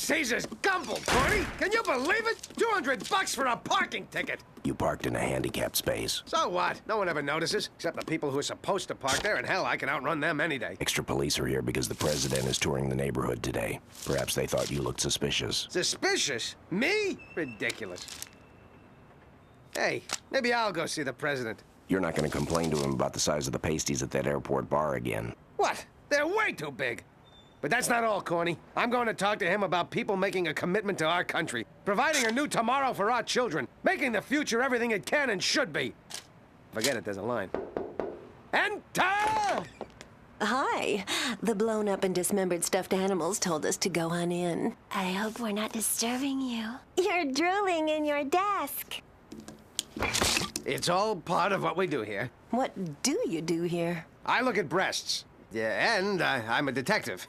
Caesar's gumble, Corny! Can you believe it? $200 for a parking ticket! You parked in a handicapped space. So what? No one ever notices, except the people who are supposed to park there, and hell, I can outrun them any day. Extra police are here because the president is touring the neighborhood today. Perhaps they thought you looked suspicious. Suspicious? Me? Ridiculous. Hey, maybe I'll go see the president. You're not going to complain to him about the size of the pasties at that airport bar again. What? They're way too big. But that's not all, Corny. I'm going to talk to him about people making a commitment to our country, providing a new tomorrow for our children, making the future everything it can and should be. Forget it, there's a line. Enter! Hi. The blown up and dismembered stuffed animals told us to go on in. I hope we're not disturbing you. You're drooling in your desk. It's all part of what we do here. What do you do here? I look at breasts. Yeah, and I'm a detective.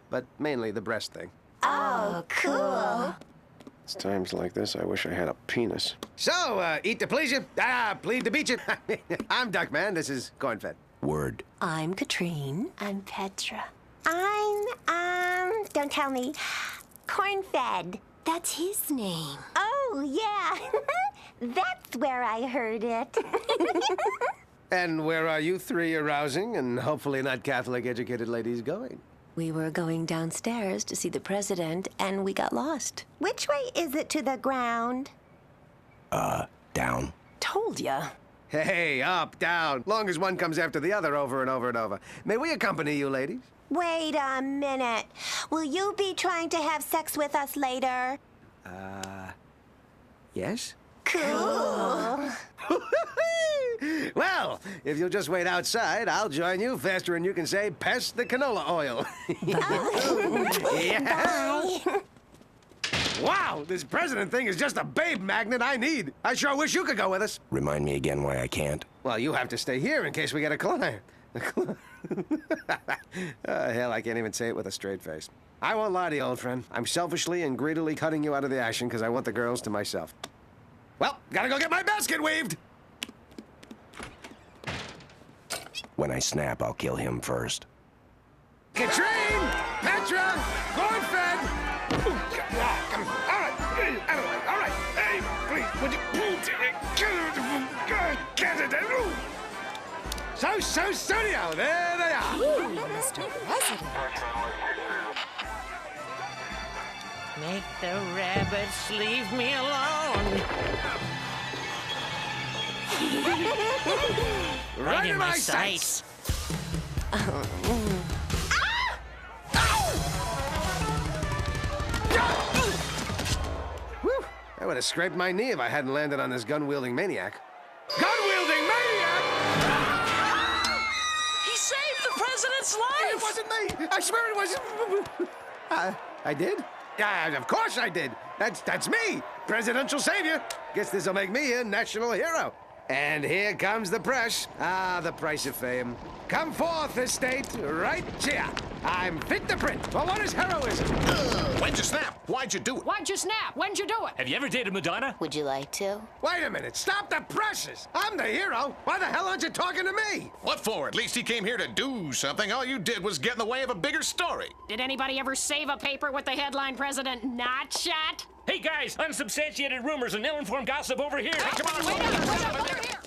But mainly the breast thing. Oh, cool. It's times like this I wish I had a penis. So, eat to please you, plead to beat you. I'm Duckman, this is Cornfed. Word. I'm Katrine. I'm Petra. I'm, don't tell me, Cornfed. That's his name. Oh, yeah. That's where I heard it. And where are you three arousing and hopefully not Catholic-educated ladies going? We were going downstairs to see the president, and we got lost. Which way is it to the ground? Down. Told ya. Hey, up, down. Long as one comes after the other over and over and over. May we accompany you, ladies? Wait a minute. Will you be trying to have sex with us later? Yes? Cool. Well, if you'll just wait outside, I'll join you faster than you can say, pass the canola oil. Yeah. Bye. Wow, this president thing is just a babe magnet I need. I sure wish you could go with us. Remind me again why I can't. Well, you have to stay here in case we get a client. Hell, I can't even say it with a straight face. I won't lie to you, old friend. I'm selfishly and greedily cutting you out of the action because I want the girls to myself. Well, gotta go get my basket weaved. When I snap, I'll kill him first. Katrine! Petra! Cornfed! All right. Hey, please, would you... So, studio, there they are. Ooh, Mr. President. Make the rabbits leave me alone. Right in my sights. Whew, that would have scraped my knee if I hadn't landed on this gun-wielding maniac. Gun-wielding maniac! He saved the president's life! It wasn't me! I swear it wasn't... I did? Yeah, of course I did. That's me, presidential savior. Guess this'll make me a national hero. And here comes the press. The price of fame. Come forth, estate, right here. I'm fit to print. Well, what is heroism? When'd you snap? Why'd you do it? Why'd you snap? When'd you do it? Have you ever dated Madonna? Would you like to? Wait a minute. Stop the presses. I'm the hero. Why the hell aren't you talking to me? What for? At least he came here to do something. All you did was get in the way of a bigger story. Did anybody ever save a paper with the headline President Not Shot? Hey guys, unsubstantiated rumors and ill-informed gossip over here. Come on, Wait up, over here.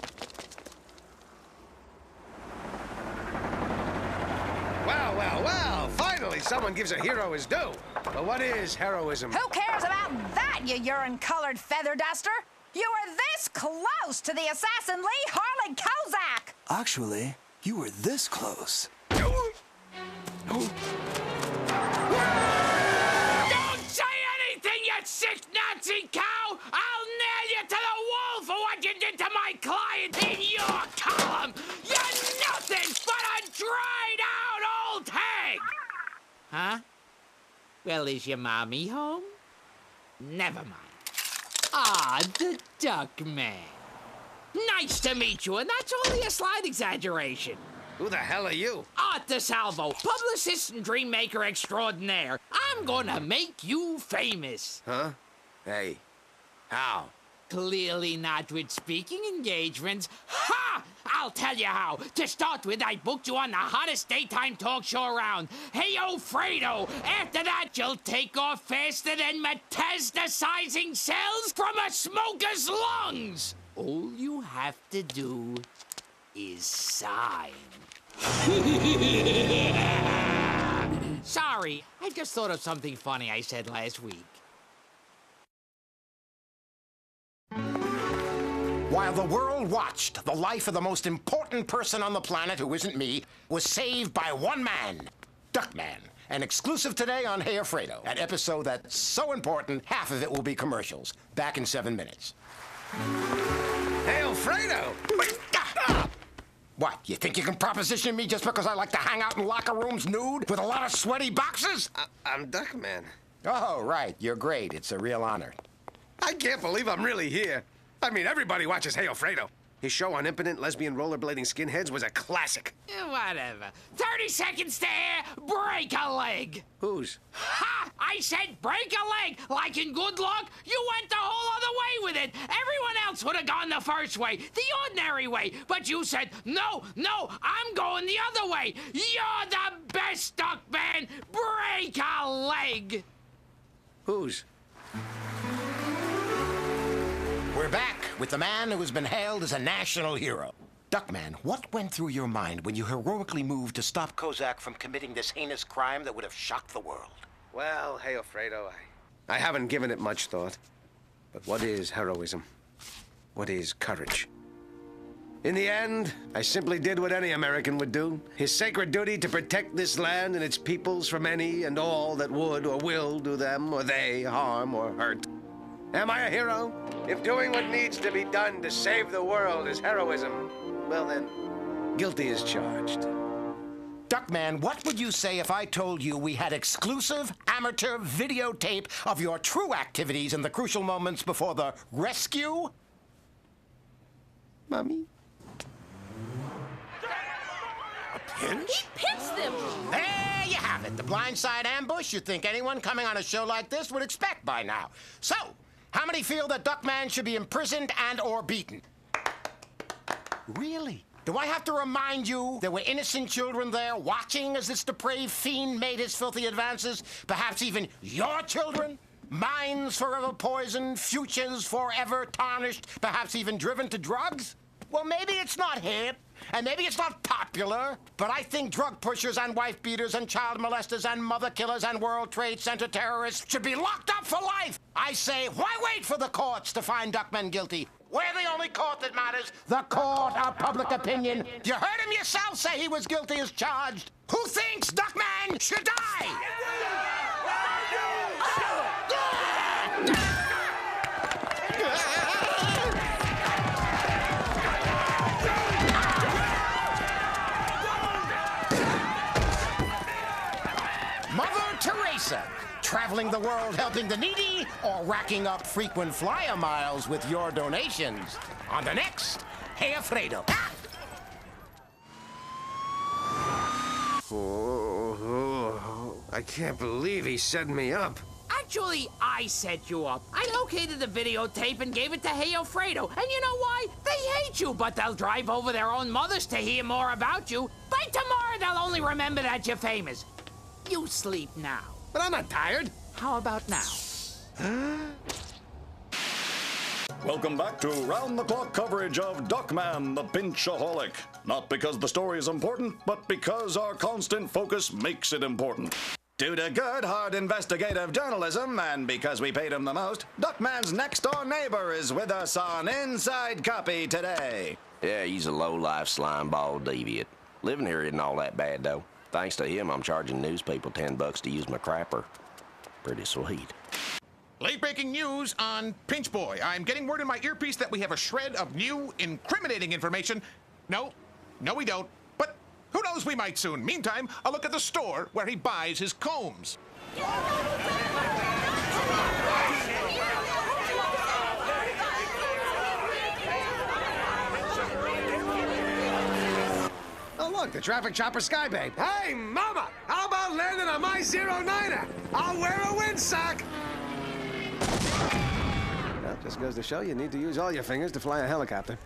Well. Finally, someone gives a hero his due. But what is heroism? Who cares about that, you urine-colored feather duster? You were this close to the assassin Lee Harlan Kozak! Actually, you were this close. Don't say anything, you sick Nazi cow! I'll nail you to the wall for what you did to my client in your column! You're nothing but a dried-out old hag! Huh? Well, is your mommy home? Never mind. Ah, the Duckman. Nice to meet you, and that's only a slight exaggeration. Who the hell are you? Art DeSalvo, publicist and dream maker extraordinaire. I'm gonna make you famous. Huh? Hey, how? Clearly not with speaking engagements. Ha! I'll tell you how. To start with, I booked you on the hottest daytime talk show around. Hey, Fredo! After that, you'll take off faster than metastasizing cells from a smoker's lungs. All you have to do is sign. Sorry, I just thought of something funny I said last week. While the world watched, the life of the most important person on the planet who isn't me was saved by one man, Duckman. An exclusive today on Hey Alfredo, an episode that's so important, half of it will be commercials. Back in 7 minutes. Hey, Alfredo! What, you think you can proposition me just because I like to hang out in locker rooms nude with a lot of sweaty boxers? I'm Duckman. Oh, right, you're great. It's a real honor. I can't believe I'm really here. I mean, everybody watches Hey Alfredo. His show on impotent lesbian rollerblading skinheads was a classic. Whatever. 30 seconds to air, break a leg. Whose? Ha! I said break a leg. Like in Good Luck, you went the whole other way with it. Everyone else would have gone the first way, the ordinary way. But you said, no, I'm going the other way. You're the best, Duckman. Break a leg. Whose? We're back with the man who has been hailed as a national hero. Duckman, what went through your mind when you heroically moved to stop Kozak from committing this heinous crime that would have shocked the world? Well, Hey Alfredo, I haven't given it much thought. But what is heroism? What is courage? In the end, I simply did what any American would do. His sacred duty to protect this land and its peoples from any and all that would or will do them or they harm or hurt. Am I a hero? If doing what needs to be done to save the world is heroism, well then, guilty as charged. Duckman, what would you say if I told you we had exclusive amateur videotape of your true activities in the crucial moments before the rescue? Mommy? A pinch? Pinch them! There you have it, the blindside ambush you'd think anyone coming on a show like this would expect by now. So, how many feel that Duckman should be imprisoned and or beaten? Really? Do I have to remind you there were innocent children there watching as this depraved fiend made his filthy advances? Perhaps even your children? Minds forever poisoned, futures forever tarnished, perhaps even driven to drugs? Well, maybe it's not hip, and maybe it's not popular, but I think drug pushers and wife beaters and child molesters and mother killers and World Trade Center terrorists should be locked up for life. I say, why wait for the courts to find Duckman guilty? We're the only court that matters, the court of public opinion. You heard him yourself say he was guilty as charged. Who thinks Duckman should die? Mother Teresa, traveling the world helping the needy, or racking up frequent flyer miles with your donations. On the next, Hey Alfredo. I can't believe he set me up. Actually, I set you up. I located the videotape and gave it to Hey Alfredo. And you know why? They hate you, but they'll drive over their own mothers to hear more about you. By tomorrow, they'll only remember that you're famous. You sleep now. But I'm not tired. How about now? Welcome back to round-the-clock coverage of Duckman, the Pinchaholic. Not because the story is important, but because our constant focus makes it important. Due to good, hard investigative journalism, and because we paid him the most, Duckman's next-door neighbor is with us on Inside Copy today. Yeah, he's a low-life slimeball deviant. Living here isn't all that bad, though. Thanks to him, I'm charging news people $10 to use my crapper. Pretty sweet. Late-breaking news on Pinch Boy. I'm getting word in my earpiece that we have a shred of new, incriminating information. No, we don't. But who knows, we might soon. Meantime, a look at the store where he buys his combs. Oh, look, the traffic chopper Skybabe. Hey, mama, how about landing on my 09er? I'll wear a windsock. Well, Just goes to show you need to use all your fingers to fly a helicopter.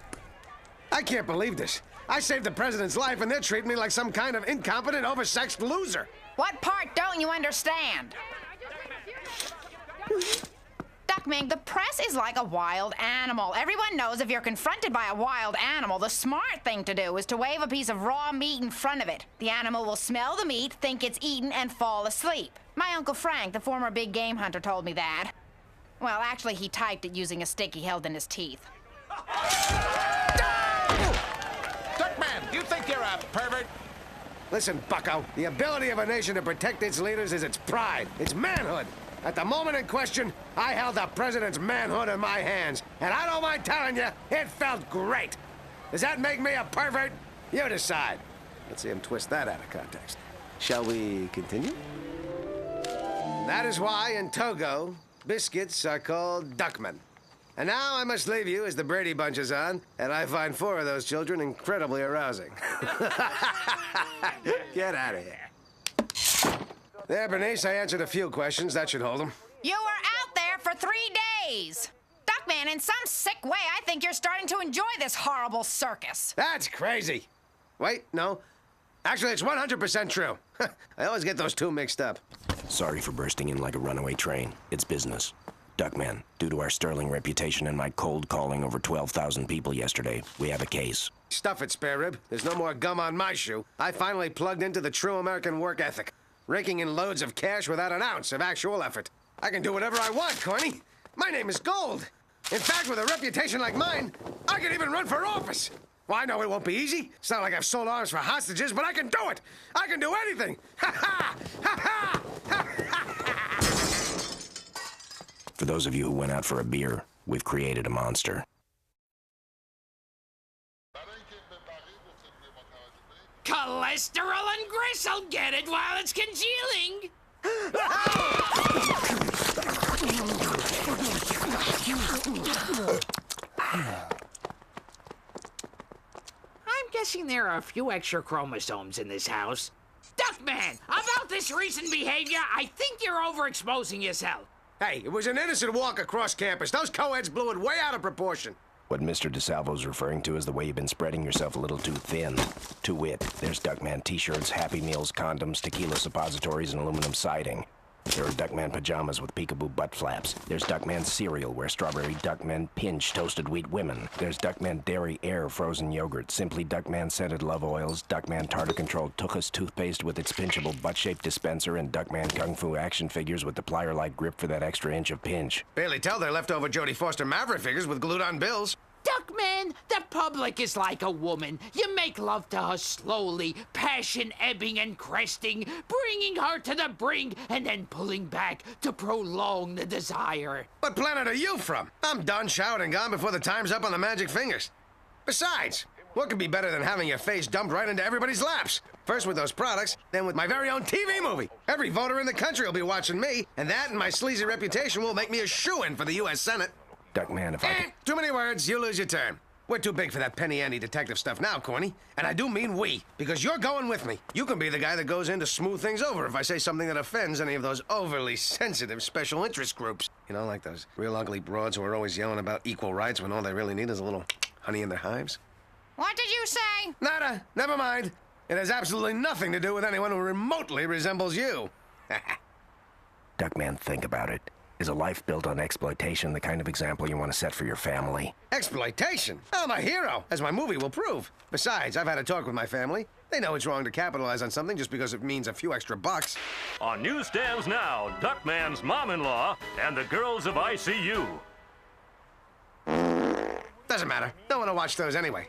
I can't believe this. I saved the president's life, and they're treating me like some kind of incompetent, oversexed loser. What part don't you understand? Duckman, the press is like a wild animal. Everyone knows if you're confronted by a wild animal, the smart thing to do is to wave a piece of raw meat in front of it. The animal will smell the meat, think it's eaten, and fall asleep. My Uncle Frank, the former big game hunter, told me that. Well, actually, he typed it using a stick he held in his teeth. Duckman, you think you're a pervert? Listen, bucko, the ability of a nation to protect its leaders is its pride, its manhood. At the moment in question, I held the president's manhood in my hands, and I don't mind telling you, it felt great. Does that make me a pervert? You decide. Let's see him twist that out of context. Shall we continue? That is why in Togo, biscuits are called Duckman. And now I must leave you as the Brady Bunch is on, and I find 4 of those children incredibly arousing. Get out of here. There, Bernice, I answered a few questions. That should hold them. You were out there for 3 days. Duckman, in some sick way, I think you're starting to enjoy this horrible circus. That's crazy. Wait, no. Actually, it's 100% true. I always get those two mixed up. Sorry for bursting in like a runaway train. It's business. Duckman, due to our sterling reputation and my cold calling over 12,000 people yesterday, we have a case. Stuff it, spare rib. There's no more gum on my shoe. I finally plugged into the true American work ethic, raking in loads of cash without an ounce of actual effort. I can do whatever I want, Corny. My name is Gold. In fact, with a reputation like mine, I can even run for office. Well, I know it won't be easy. It's not like I've sold arms for hostages, but I can do it. I can do anything. Ha ha! Ha ha! Ha ha! For those of you who went out for a beer, we've created a monster. Cholesterol and gristle, get it while it's congealing. I'm guessing there are a few extra chromosomes in this house. Duckman, about this recent behavior, I think you're overexposing yourself. Hey, it was an innocent walk across campus. Those co-eds blew it way out of proportion. What Mr. DeSalvo's referring to is the way you've been spreading yourself a little too thin. To wit, there's Duckman t-shirts, Happy Meals, condoms, tequila suppositories, and aluminum siding. There are Duckman pajamas with peekaboo butt flaps. There's Duckman cereal, where strawberry Duckman pinch toasted wheat women. There's Duckman dairy air frozen yogurt, Simply Duckman scented love oils, Duckman tartar controlled Tuchus toothpaste with its pinchable butt-shaped dispenser, and Duckman kung fu action figures with the plier-like grip for that extra inch of pinch. Barely tell they're leftover Jodie Foster Maverick figures with glued on bills. Duckman, the public is like a woman. You make love to her slowly, passion ebbing and cresting, bringing her to the brink, and then pulling back to prolong the desire. What planet are you from? I'm done, showered, and gone before the time's up on the magic fingers. Besides, what could be better than having your face dumped right into everybody's laps? First with those products, then with my very own TV movie. Every voter in the country will be watching me, and that and my sleazy reputation will make me a shoo-in for the U.S. Senate. Duckman, if I could... Too many words, you lose your turn. We're too big for that penny-ante detective stuff now, Corny. And I do mean we, because you're going with me. You can be the guy that goes in to smooth things over if I say something that offends any of those overly sensitive special interest groups. You know, like those real ugly broads who are always yelling about equal rights when all they really need is a little honey in their hives. What did you say? Nada. Never mind. It has absolutely nothing to do with anyone who remotely resembles you. Duckman, think about it. Is a life built on exploitation the kind of example you want to set for your family? Exploitation? I'm a hero, as my movie will prove. Besides, I've had a talk with my family. They know it's wrong to capitalize on something just because it means a few extra bucks. On newsstands now, Duckman's mom-in-law and the girls of ICU. Doesn't matter. Don't want to watch those anyway.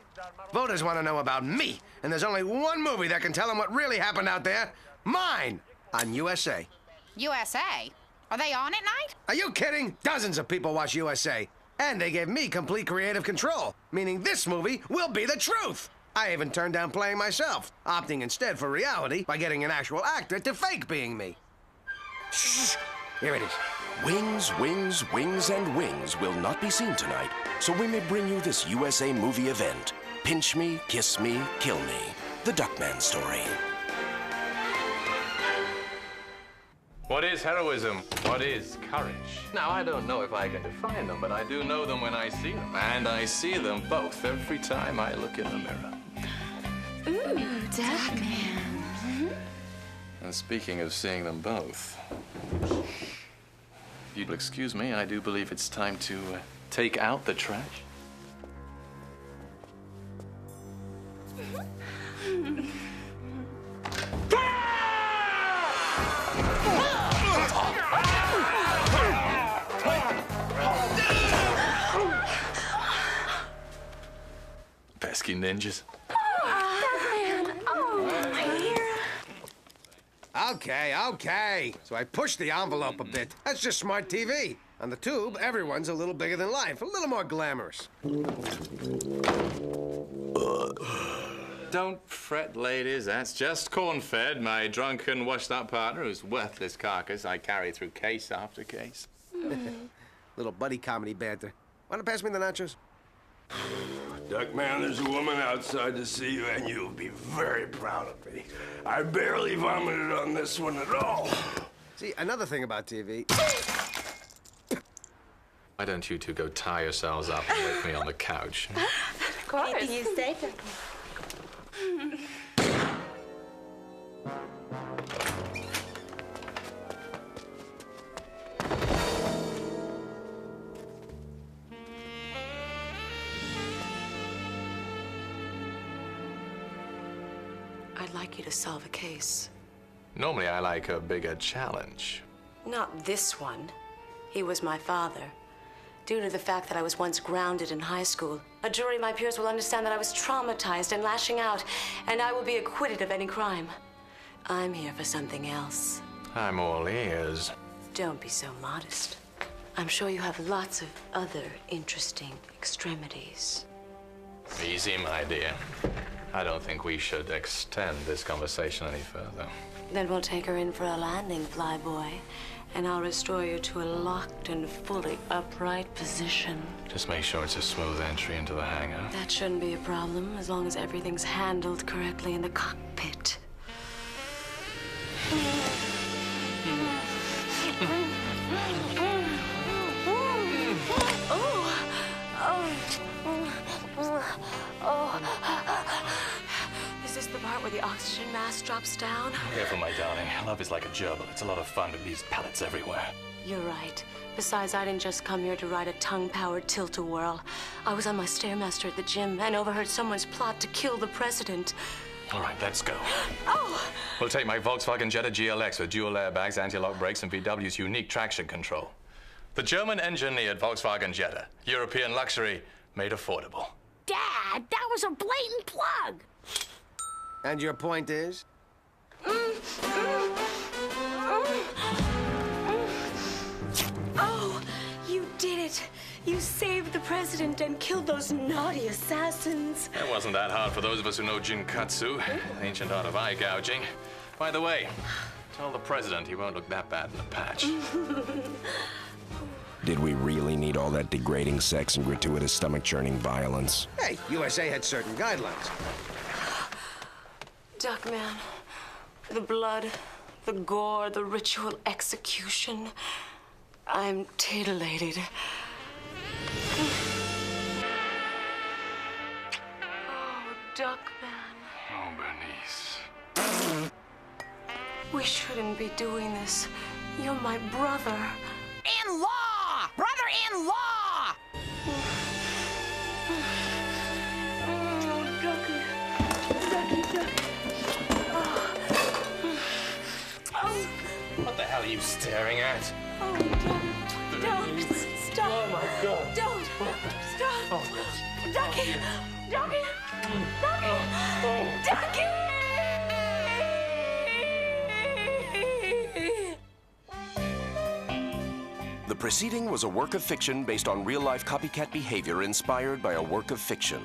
Voters want to know about me, and there's only one movie that can tell them what really happened out there. Mine! On USA. USA? Are they on at night? Are you kidding? Dozens of people watch USA. And they gave me complete creative control, meaning this movie will be the truth. I even turned down playing myself, opting instead for reality by getting an actual actor to fake being me. Shh! Here it is. Wings, wings, wings, and wings will not be seen tonight, so we may bring you this USA movie event. Pinch me, kiss me, kill me. The Duckman story. What is heroism? What is courage? Now, I don't know if I can define them, but I do know them when I see them. And I see them both every time I look in the mirror. Ooh, Duckman. And speaking of seeing them both, if you'd excuse me, I do believe it's time to take out the trash. Pesky ninjas. Okay. So I pushed the envelope a bit. That's just smart TV. On the tube, everyone's a little bigger than life, a little more glamorous. Don't fret, ladies. That's just corn-fed, my drunken, washed-up partner whose worthless carcass I carry through case after case. Little buddy comedy banter. Want to pass me the nachos? Duckman, there's a woman outside to see you, and you'll be very proud of me. I barely vomited on this one at all. See, another thing about TV... Why don't you two go tie yourselves up and wake me on the couch? Of course. Anything you say, I'd like you to solve a case. Normally, I like a bigger challenge. Not this one. He was my father. Due to the fact that I was once grounded in high school, a jury of my peers will understand that I was traumatized and lashing out, and I will be acquitted of any crime. I'm here for something else. I'm all ears. Don't be so modest. I'm sure you have lots of other interesting extremities. Easy, my dear. I don't think we should extend this conversation any further. Then we'll take her in for a landing, flyboy, and I'll restore you to a locked and fully upright position. Just make sure it's a smooth entry into the hangar. That shouldn't be a problem, as long as everything's handled correctly in the cockpit. Is this the part where the oxygen mask drops down? Careful, my darling. Love is like a gerbil. It's a lot of fun with these pellets everywhere. You're right. Besides, I didn't just come here to ride a tongue-powered tilt-a-whirl. I was on my Stairmaster at the gym and overheard someone's plot to kill the president. All right, let's go. Oh! We'll take my Volkswagen Jetta GLX with dual airbags, anti-lock brakes, and VW's unique traction control. The German-engineered Volkswagen Jetta. European luxury made affordable. Dad, that was a blatant plug. And your point is? Oh, you did it. You saved the president and killed those naughty assassins. It wasn't that hard for those of us who know Jinkatsu, ancient art of eye gouging. By the way, tell the president he won't look that bad in the patch. Did we really need all that degrading sex and gratuitous stomach-churning violence? Hey, USA had certain guidelines. Duckman, the blood, the gore, the ritual execution. I'm titillated. Oh, Duckman. Oh, Bernice. We shouldn't be doing this. You're my brother. In-law! Brother-in-law! What the hell are you staring at? Oh, don't stop. Oh, my God. Don't stop. Oh, Ducky! Ducky! Ducky! Ducky! The preceding was a work of fiction based on real-life copycat behavior inspired by a work of fiction.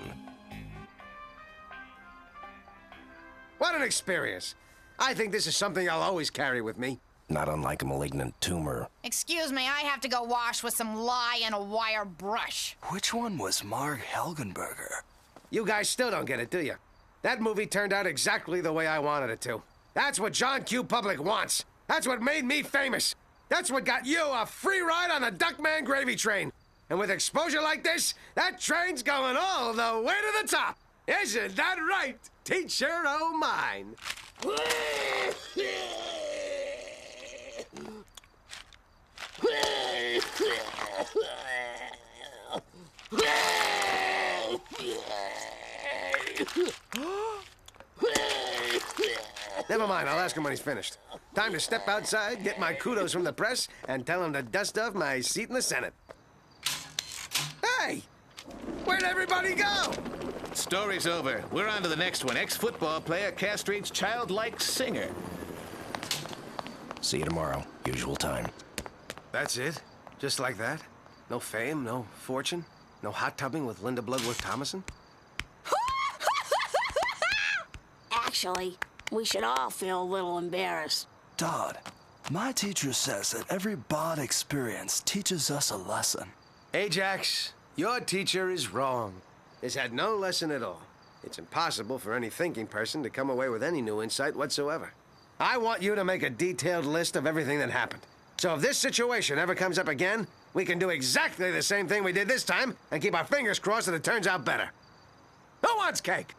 What an experience. I think this is something I'll always carry with me. Not unlike a malignant tumor. Excuse me, I have to go wash with some lye and a wire brush. Which one was Marg Helgenberger? You guys still don't get it, do you? That movie turned out exactly the way I wanted it to. That's what John Q. Public wants. That's what made me famous. That's what got you a free ride on the Duckman gravy train. And with exposure like this, that train's going all the way to the top. Isn't that right, teacher o' mine? Never mind, I'll ask him when he's finished. Time to step outside, get my kudos from the press, and tell him to dust off my seat in the Senate. Hey! Where'd everybody go? Story's over. We're on to the next one. Ex-football player castrates childlike singer. See you tomorrow. Usual time. That's it? Just like that? No fame, no fortune, no hot tubbing with Linda Bloodworth Thomason? Actually, we should all feel a little embarrassed. Todd, my teacher says that every bad experience teaches us a lesson. Ajax, your teacher is wrong. It's had no lesson at all. It's impossible for any thinking person to come away with any new insight whatsoever. I want you to make a detailed list of everything that happened. So if this situation ever comes up again, we can do exactly the same thing we did this time and keep our fingers crossed that it turns out better. Who wants cake?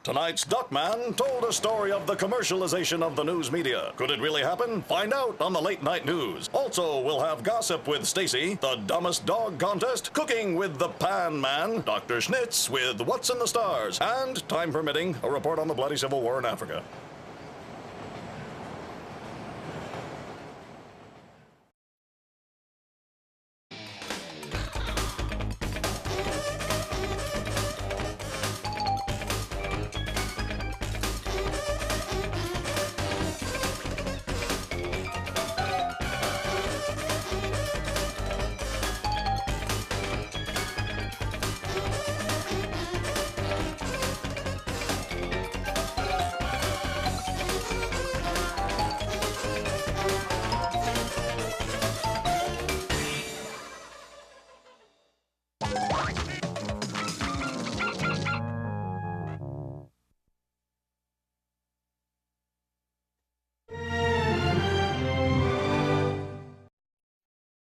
Tonight's Duckman told a story of the commercialization of the news media. Could it really happen? Find out on the late night news. Also, we'll have gossip with Stacy, the dumbest dog contest, cooking with the Pan Man, Dr. Schnitz with What's in the Stars, and, time permitting, a report on the bloody civil war in Africa.